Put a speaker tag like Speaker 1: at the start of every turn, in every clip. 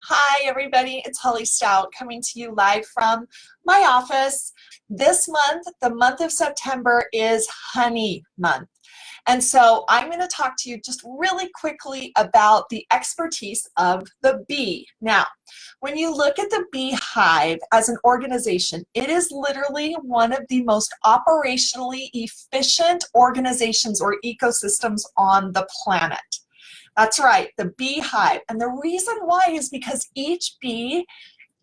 Speaker 1: Hi everybody, it's Holly Stout coming to you live from my office. This month, the month of September, is honey month. And so I'm going to talk to you just really quickly about the expertise of the bee. Now, when you look at the beehive as an organization, it is literally one of the most operationally efficient organizations or ecosystems on the planet. That's right, the beehive. And the reason why is because each bee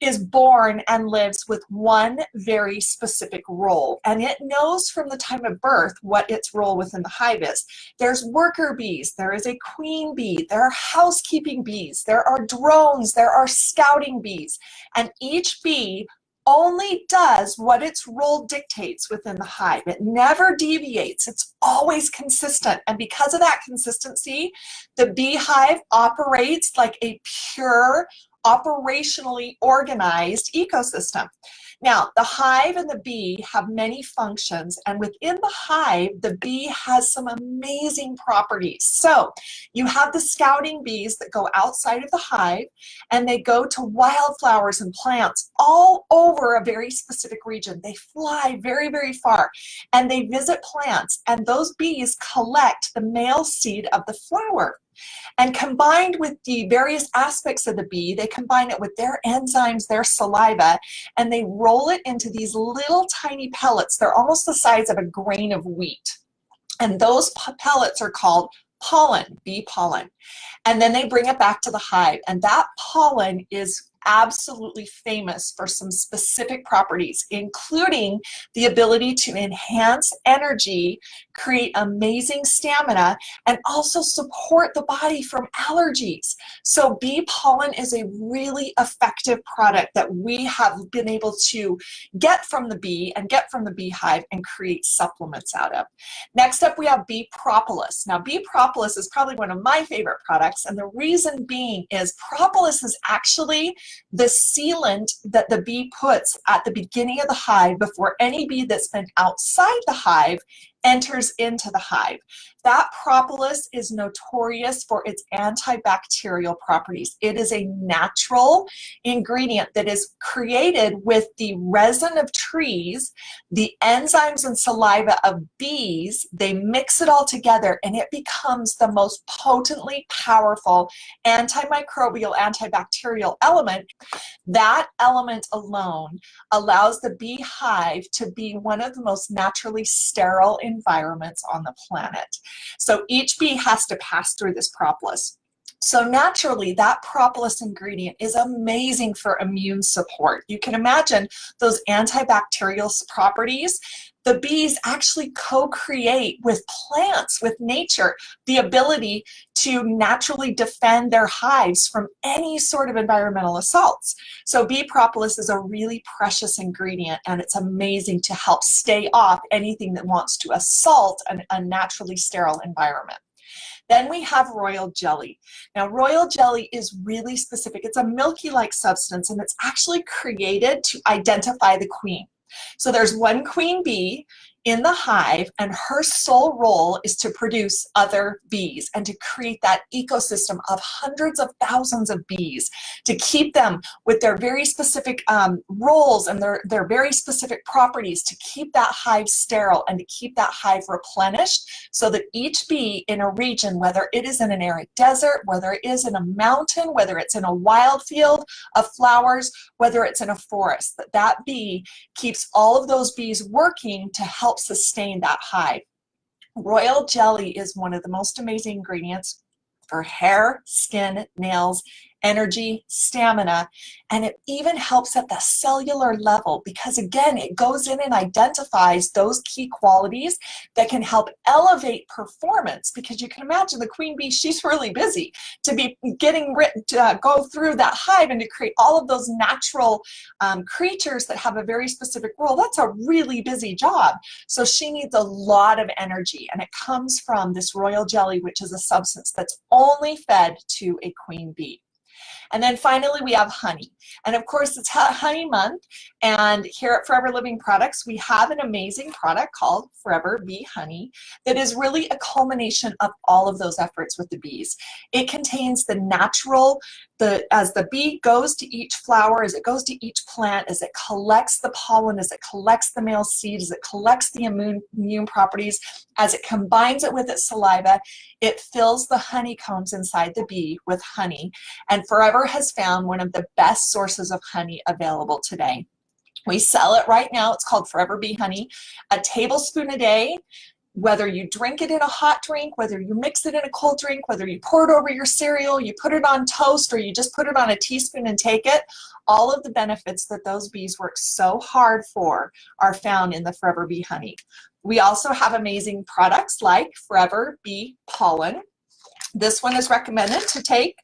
Speaker 1: is born and lives with one very specific role. And it knows from the time of birth what its role within the hive is. There's worker bees, there is a queen bee, there are housekeeping bees, there are drones, there are scouting bees. And each bee only does what its role dictates within the hive. It never deviates. It's always consistent. And because of that consistency, the beehive operates like a pure, operationally organized ecosystem. Now, the hive and the bee have many functions, and within the hive, the bee has some amazing properties. So you have the scouting bees that go outside of the hive, and they go to wildflowers and plants all over a very specific region. They fly very, very far, and they visit plants, and those bees collect the male seed of the flower. And combined with the various aspects of the bee, they combine it with their enzymes, their saliva, and they roll it into these little tiny pellets. They're almost the size of a grain of wheat. And those pellets are called pollen, bee pollen. And then they bring it back to the hive. And that pollen is absolutely famous for some specific properties, including the ability to enhance energy, create amazing stamina, and also support the body from allergies. So bee pollen is a really effective product that we have been able to get from the bee and get from the beehive and create supplements out of. Next up, we have bee propolis. Now, bee propolis is probably one of my favorite products, and the reason being is propolis is actually the sealant that the bee puts at the beginning of the hive before any bee that's been outside the hive enters into the hive. That propolis is notorious for its antibacterial properties. It is a natural ingredient that is created with the resin of trees, the enzymes and saliva of bees. They mix it all together and it becomes the most potently powerful antimicrobial, antibacterial element. That element alone allows the beehive to be one of the most naturally sterile environments on the planet. So each bee has to pass through this propolis. So naturally, that propolis ingredient is amazing for immune support. You can imagine those antibacterial properties. The bees actually co-create with plants, with nature, the ability to naturally defend their hives from any sort of environmental assaults. So bee propolis is a really precious ingredient, and it's amazing to help stay off anything that wants to assault a naturally sterile environment. Then we have royal jelly. Now, royal jelly is really specific. It's a milky-like substance, and it's actually created to identify the queen. So there's one queen bee in the hive, and her sole role is to produce other bees and to create that ecosystem of hundreds of thousands of bees, to keep them with their very specific roles and their very specific properties, to keep that hive sterile and to keep that hive replenished, so that each bee in a region, whether it is in an arid desert, whether it is in a mountain, whether it's in a wild field of flowers, whether it's in a forest, that bee keeps all of those bees working to help sustain that hive. Royal jelly is one of the most amazing ingredients for hair, skin, nails, energy, stamina, and it even helps at the cellular level because, again, it goes in and identifies those key qualities that can help elevate performance, because you can imagine the queen bee, she's really busy to be getting to go through that hive and to create all of those natural creatures that have a very specific role. That's a really busy job. So she needs a lot of energy, and it comes from this royal jelly, which is a substance that's only fed to a queen bee. And then finally, we have honey. And of course, it's honey month. And here at Forever Living Products, we have an amazing product called Forever Bee Honey that is really a culmination of all of those efforts with the bees. It contains the natural, as the bee goes to each flower, as it goes to each plant, as it collects the pollen, as it collects the male seed, as it collects the immune properties, as it combines it with its saliva, it fills the honeycombs inside the bee with honey. And Forever has found one of the best sources of honey available today. We sell it right now. It's called Forever Bee Honey, a tablespoon a day. Whether you drink it in a hot drink, whether you mix it in a cold drink, whether you pour it over your cereal, you put it on toast, or you just put it on a teaspoon and take it, all of the benefits that those bees work so hard for are found in the Forever Bee Honey. We also have amazing products like Forever Bee Pollen. This one is recommended to take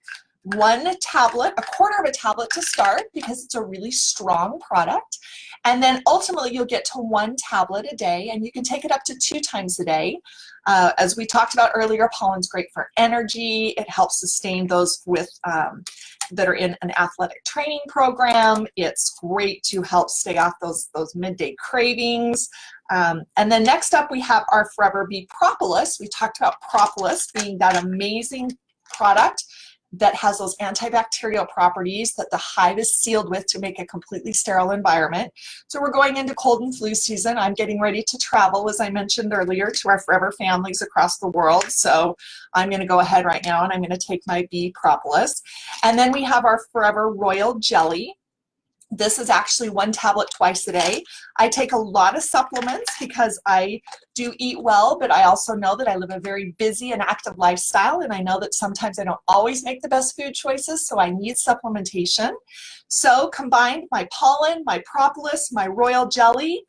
Speaker 1: 1 tablet, a quarter of a tablet to start, because it's a really strong product. And then ultimately you'll get to 1 tablet a day, and you can take it up to 2 times a day. As we talked about earlier, pollen's great for energy. It helps sustain those with that are in an athletic training program. It's great to help stay off those midday cravings. And then next up we have our Forever Bee Propolis. We talked about propolis being that amazing product that has those antibacterial properties that the hive is sealed with to make a completely sterile environment. So we're going into cold and flu season. I'm getting ready to travel, as I mentioned earlier, to our Forever families across the world. So I'm going to go ahead right now and I'm going to take my bee propolis. And then we have our Forever Royal Jelly. This is actually 1 tablet twice a day. I take a lot of supplements because I do eat well, but I also know that I live a very busy and active lifestyle, and I know that sometimes I don't always make the best food choices, so I need supplementation. So combined, my pollen, my propolis, my royal jelly,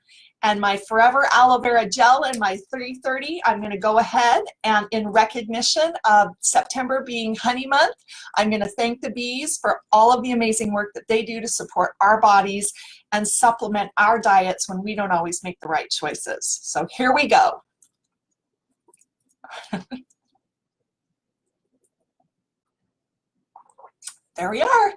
Speaker 1: and my Forever Aloe Vera Gel and my 330, I'm going to go ahead and in recognition of September being Honey Month, I'm going to thank the bees for all of the amazing work that they do to support our bodies and supplement our diets when we don't always make the right choices. So here we go. There we are.